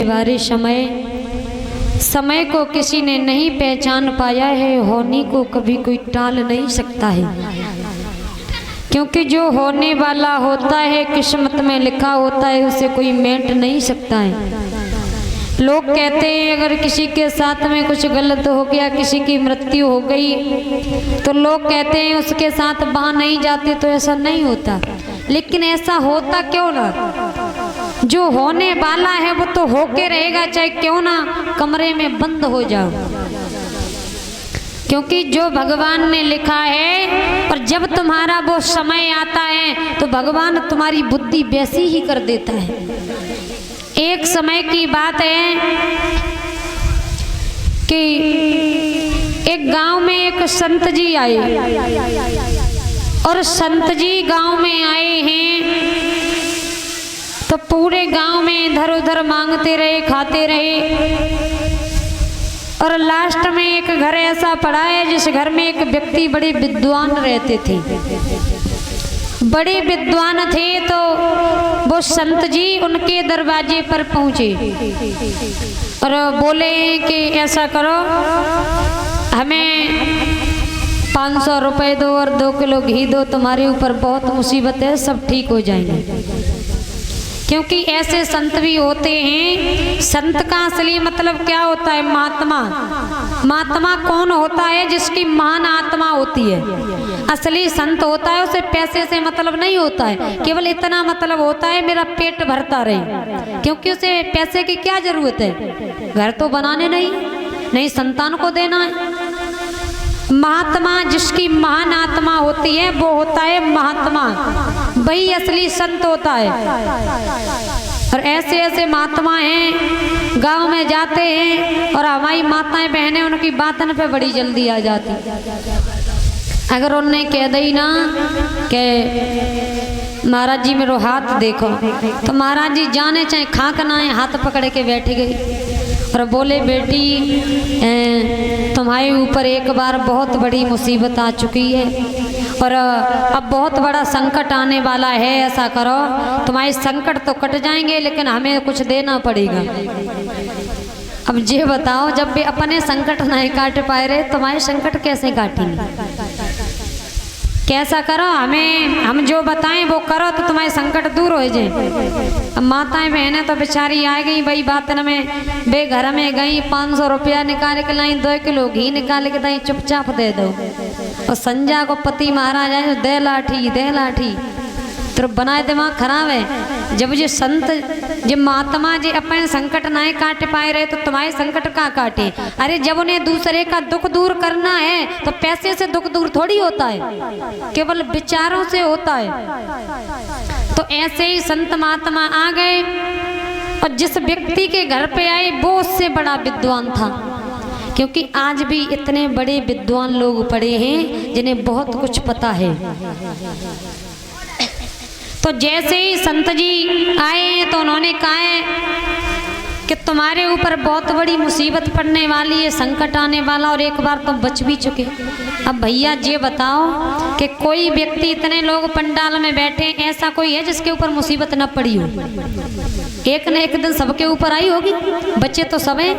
बारे समय को किसी ने नहीं पहचान पाया है, होने को कभी कोई टाल नहीं सकता है। क्योंकि जो होने वाला होता है किस्मत में लिखा होता है, उसे कोई मेट नहीं सकता है। लोग कहते हैं अगर किसी के साथ में कुछ गलत हो गया, किसी की मृत्यु हो गई, तो लोग कहते हैं उसके साथ वहाँ नहीं जाते, तो ऐसा नहीं होता। लेकिन ऐसा होता क्यों ना? जो होने वाला है वो तो होके रहेगा, चाहे क्यों ना कमरे में बंद हो जाओ। क्योंकि जो भगवान ने लिखा है, और जब तुम्हारा वो समय आता है तो भगवान तुम्हारी बुद्धि वैसी ही कर देता है। एक समय की बात है कि एक गांव में एक संत जी आए, और संत जी गांव में आए हैं तो पूरे गांव में इधर उधर मांगते रहे, खाते रहे। और लास्ट में एक घर ऐसा पड़ा है जिस घर में एक व्यक्ति बड़े विद्वान रहते थे, बड़े विद्वान थे। तो वो संत जी उनके दरवाजे पर पहुंचे और बोले कि ऐसा करो, हमें 500 रुपए दो और 2 किलो घी दो, तुम्हारे ऊपर बहुत मुसीबत है, सब ठीक हो जाएंगे। क्योंकि ऐसे संत भी होते हैं। संत का असली मतलब क्या होता है? महात्मा। महात्मा कौन होता है? जिसकी महान आत्मा होती है। असली संत होता है, उसे पैसे से मतलब नहीं होता है, केवल इतना मतलब होता है मेरा पेट भरता रहे। क्योंकि उसे पैसे की क्या जरूरत है? घर तो बनाने नहीं संतान को देना है। महात्मा जिसकी महान आत्मा होती है वो होता है महात्मा, वही असली संत होता है। और ऐसे ऐसे महात्मा हैं, गांव में जाते हैं और हमारी माताएं बहनें उनकी बातन पे बड़ी जल्दी आ जाती। अगर उन्हें कह दी ना कि महाराज जी मेरे हाथ देखो, तो महाराज जी जाने चाहे खाक ना है, हाथ पकड़ के बैठ गई और बोले बेटी तुम्हारे ऊपर एक बार बहुत बड़ी मुसीबत आ चुकी है और अब बहुत बड़ा संकट आने वाला है। ऐसा करो, तुम्हारे संकट तो कट जाएंगे लेकिन हमें कुछ देना पड़ेगा। अब ये बताओ, जब भी अपने संकट नहीं काट पाए रहे, तुम्हारे संकट कैसे काटेंगे? कैसा करो, हम जो बताएं वो करो तो तुम्हारे संकट दूर हो जाए। अब माताएं बहनें तो बेचारी आ गई वही बात में, बे घर में गई 500 रुपया निकाल के लाई, 2 किलो घी निकाल के दाई, चुपचाप दे दो। और संजा को पति महाराज आए, दे लाठी तो बनाए दिमाग खराब है। जब ये संत जब महात्मा जी अपने संकट नहीं काट पाए रहे तो तुम्हारे संकट का काटे? अरे जब उन्हें दूसरे का दुख दूर करना है तो पैसे से दुख दूर थोड़ी होता है, केवल विचारों से होता है। तो ऐसे ही संत महात्मा आ गए और जिस व्यक्ति के घर पे आए वो उससे बड़ा विद्वान था। क्योंकि आज भी इतने बड़े विद्वान लोग पड़े हैं जिन्हें बहुत कुछ पता है। तो जैसे ही संत जी आए तो उन्होंने कहा कि तुम्हारे ऊपर बहुत बड़ी मुसीबत पड़ने वाली है, संकट आने वाला, और एक बार तुम बच भी चुके। अब भैया ये बताओ कि कोई व्यक्ति, इतने लोग पंडाल में बैठे, ऐसा कोई है जिसके ऊपर मुसीबत न पड़ी हो? एक न एक दिन सबके ऊपर आई होगी, बच्चे तो सब हैं।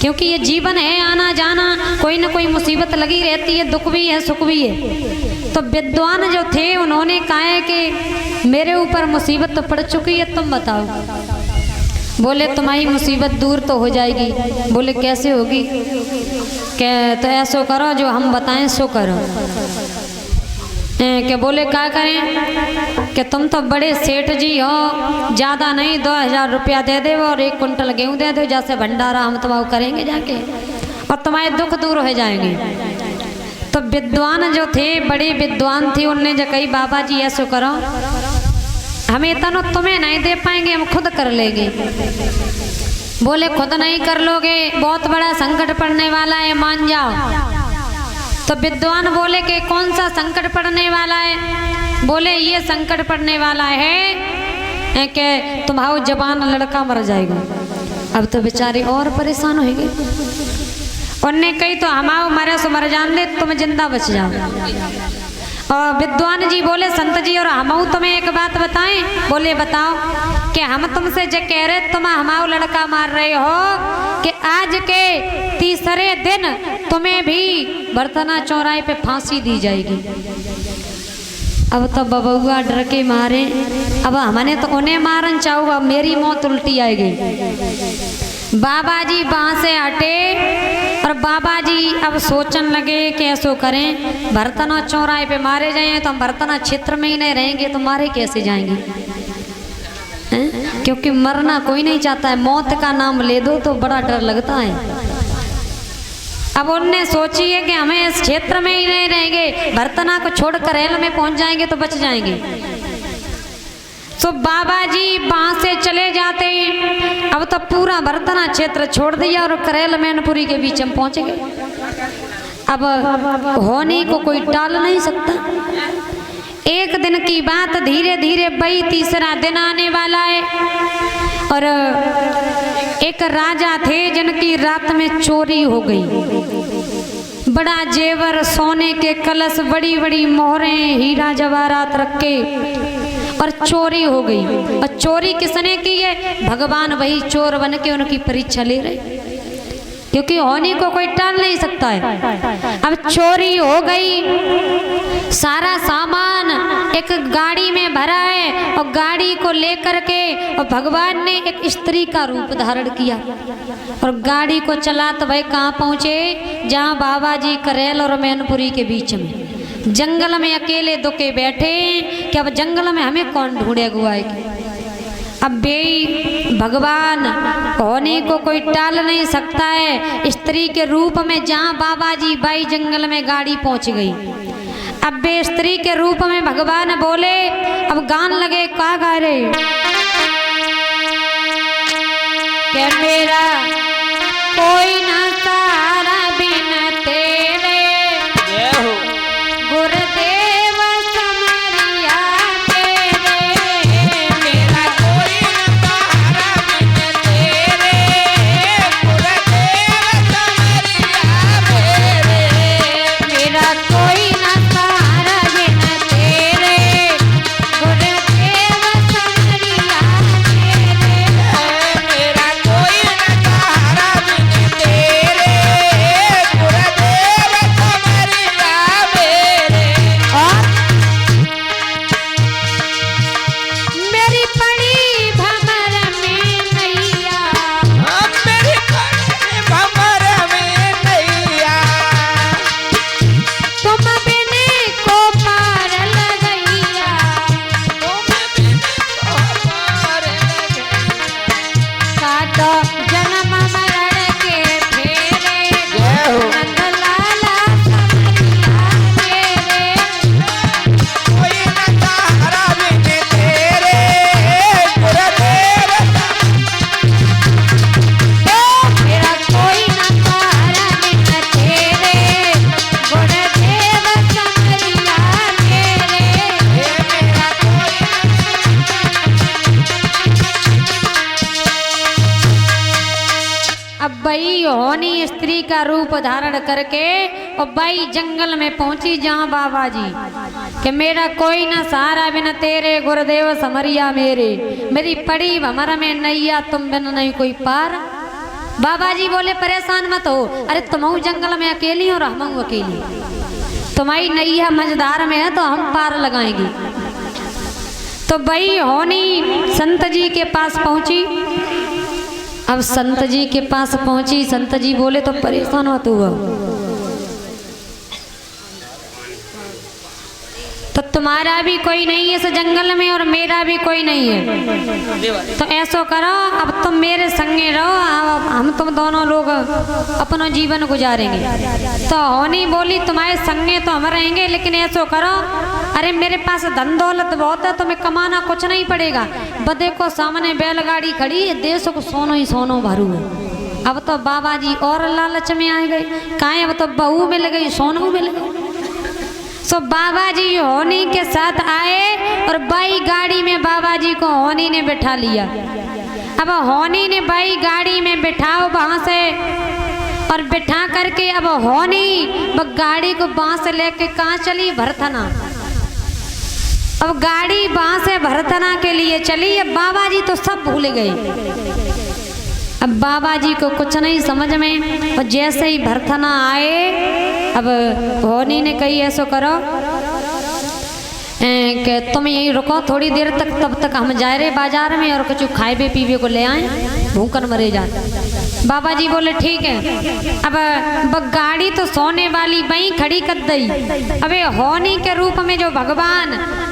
क्योंकि ये जीवन है, आना जाना, कोई न कोई मुसीबत लगी रहती है, दुख भी है सुख भी है। तो विद्वान जो थे उन्होंने कहा कि मेरे ऊपर मुसीबत तो पड़ चुकी है, तुम बताओ। बोले तुम्हारी मुसीबत दूर तो हो जाएगी। बोले कैसे होगी? क्या तो ऐसा करो जो हम बताएं सो करो। क्या बोले क्या करें? कि तुम तो बड़े सेठ जी हो, ज़्यादा नहीं 2000 रुपया दे दे और 1 कुंटल गेहूँ दे दो, जैसे भंडारा हम तुम्हारा करेंगे जाके, और तुम्हारे दुख दूर हो जाएंगे। तो विद्वान जो थे, बड़े विद्वान थे, उनने जो कही बाबा जी ऐसा करो, हमें इतना तुम्हें नहीं दे पाएंगे, हम खुद कर लेंगे। बोले खुद नहीं कर लोगे, बहुत बड़ा संकट पड़ने वाला है, मान जाओ। तो विद्वान बोले कि कौन सा संकट पड़ने वाला है? बोले ये संकट पड़ने वाला है कि तुम्हारा जवान लड़का मर जाएगा। अब तो बेचारे और परेशान हो गए। उनने कही तो हमाओ मरे सो मर जान दे, तुम जिंदा बच जाओ। और विद्वान जी बोले संत जी और हम तुम्हें एक बात बताएं? बोले बताओ। कि हम तुमसे जो कह रहे तुम हमारा लड़का मार रहे हो कि आज के तीसरे दिन तुम्हें भी बर्तना चौराहे पे फांसी दी जाएगी। अब तो बबुआ डर के मारे, अब हमने तो उन्हें मारन चाहू, अब मेरी मौत उल्टी आएगी। बाबा जी वहाँ से हटे और बाबा जी अब सोचने लगे कि ऐसो करें, बर्तना चौराहे पे मारे जाएं तो हम बर्तना क्षेत्र में ही नहीं रहेंगे तो मारे कैसे जाएंगे, क्योंकि मरना कोई नहीं चाहता है, मौत का नाम ले दो तो बड़ा डर लगता है। अब उनने सोची है कि हमें इस क्षेत्र में ही नहीं रहेंगे, बर्तना को छोड़ करेल में पहुंच जाएंगे तो बच जाएंगे। तो बाबा जी वहां से चले जाते हैं। अब तो पूरा बर्तना क्षेत्र छोड़ दिया और करेल मैनपुरी के बीच में पहुंच गए। अब होने को कोई टाल नहीं सकता। एक दिन की बात, धीरे धीरे भाई तीसरा दिन आने वाला है और एक राजा थे जिनकी रात में चोरी हो गई। बड़ा जेवर, सोने के कलश, बड़ी बड़ी मोहरें, हीरा जवाहरात रख के और चोरी हो गई। और चोरी किसने की है? भगवान वही चोर बन के उनकी परीक्षा ले रहे, क्योंकि होने को कोई टाल नहीं सकता है। अब चोरी हो गई, सारा सामान एक गाड़ी में भरा है और गाड़ी को लेकर के और भगवान ने एक स्त्री का रूप धारण किया और गाड़ी को चला तो भाई कहाँ पहुँचे? जहाँ बाबा जी करेल और मैनपुरी के बीच में जंगल में अकेले दुके बैठे कि अब जंगल में हमें कौन ढूंढे गुआएगी। अब बे भगवान होने को कोई टाल नहीं सकता है। स्त्री के रूप में जहाँ बाबा जी बाई जंगल में गाड़ी पहुँच गई। अब बे स्त्री के रूप में भगवान बोले, अब गान लगे, का गा रहे कि मेरा कोई ना सहारा बिन तेरे, गुरुदेव समरिया तेरे, मेरा कोई ना सहारा बिन तेरे, गुरुदेव समरिया तेरे, मेरा कोई ना सहारा बिन तेरे, गुरुदेव समरिया तेरे, मेरा कोई ना सहारा बिन तेरे, गुरुदेव समरिया मेरे। और मेरी पड़ी भंवर में नैया, मेरी पड़ी भंवर में नैया, तुम बिन को पार लगैया, तुम बिन को पार लगैया। काटो जन्म मरण के फेरे, जय हो। नंदलाला समरिया मेरे, कोई न सहारा बिन तेरे, गुरुदेव मेरा कोई ना सहारा बिन तेरे, गुरुदेव समरिया मेरे, मेरा कोई अब बई होनी स्त्री का रूप धारण करके और बई जंगल में पहुंची जहाँ बाबा जी कि मेरा कोई ना सहारा बिन तेरे, गुरुदेव समरिया मेरे, मेरी पड़ी भंवर में नैया, तुम बिन नहीं कोई पार। बाबा जी बोले परेशान मत हो, अरे तुम जंगल में अकेली हो और हम अकेली, तुम्हारी नैया मझधार में है तो हम पार लगाएंगे। तो बई होनी संत जी के पास पहुंची। अब संत जी के पास पहुंची, संत जी बोले तो परेशान मत हुआ, तो तुम्हारा भी कोई नहीं है इस जंगल में और मेरा भी कोई नहीं है, तो ऐसो करो अब तुम मेरे संगे रहो, हम तुम दोनों लोग अपना जीवन गुजारेंगे। तो होनी बोली तुम्हारे संगे तो हम रहेंगे, लेकिन ऐसो करो, अरे मेरे पास धन दौलत बहुत है, तुम्हें कमाना कुछ नहीं पड़ेगा, बदे को सामने बैलगाड़ी खड़ी है, देश को सोनो ही सोनो भरू है। अब तो बाबा जी और लालच में आ गए, काहे अब तो बहू मिल गई, सोनो मिल गई। सो बाबा जी होनी के साथ आए और बाई गाड़ी में बाबा जी को होनी ने बिठा लिया। अब होनी ने बाई गाड़ी में बिठाओ वहां से और बिठा करके अब होनी गाड़ी को वहां से लेके कहाँ चली? भरथना। अब गाड़ी वहां से भरतना के लिए चली। अब बाबा जी तो सब भूल गए। अब बाबा जी को कुछ नहीं समझ में। और जैसे ही भरतना आए, अब होनी ने कही ऐसो करो कि तुम यहीं रुको थोड़ी देर तक, तब तक हम जा रहे बाजार में और कुछ खाए पीवे को ले आए, भूखन मरे जाते। बाबा जी बोले ठीक है। अब गाड़ी तो सोने वाली वहीं खड़ी कर दई। अबे होनी के रूप में जो भगवान,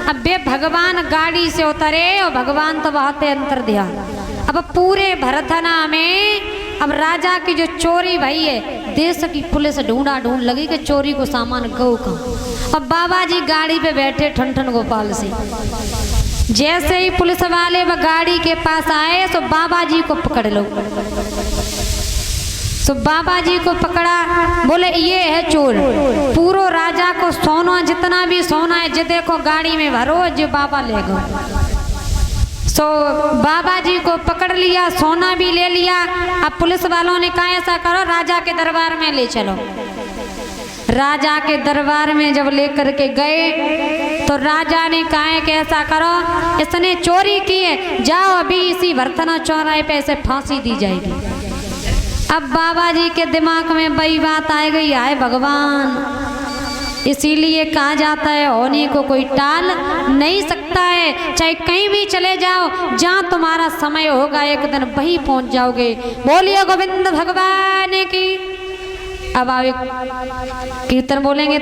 अब वे भगवान गाड़ी से उतरे और भगवान तो वहां पे अंतर दिया। अब पूरे भरथना में अब राजा की जो चोरी भई है, देश की पुलिस ढूंढा ढूंढ लगी कि चोरी को सामान गौ का। अब बाबा जी गाड़ी पे बैठे ठन गोपाल से। जैसे ही पुलिस वाले वह गाड़ी के पास आए तो बाबा जी को पकड़ लो। तो बाबा जी को पकड़ा, बोले ये है चोर, पूरो राजा को सोना जितना भी सोना है जो देखो गाड़ी में भरो, जो बाबा ले गो। तो बाबा जी को पकड़ लिया, सोना भी ले लिया। अब पुलिस वालों ने कहा ऐसा करो राजा के दरबार में ले चलो। राजा के दरबार में जब लेकर के गए तो राजा ने कहा कि ऐसा करो, इसने चोरी की है, जाओ अभी इसी भरथना चौराहे पे ऐसे फांसी दी जाएगी। अब बाबा जी के दिमाग में वही बात आ गई, आए भगवान। इसीलिए कहा जाता है होनी को कोई टाल नहीं सकता है। चाहे कहीं भी चले जाओ, जहाँ तुम्हारा समय होगा एक दिन वहीं पहुंच जाओगे। बोलिए गोविंद भगवान की। अब आप कीर्तन बोलेंगे।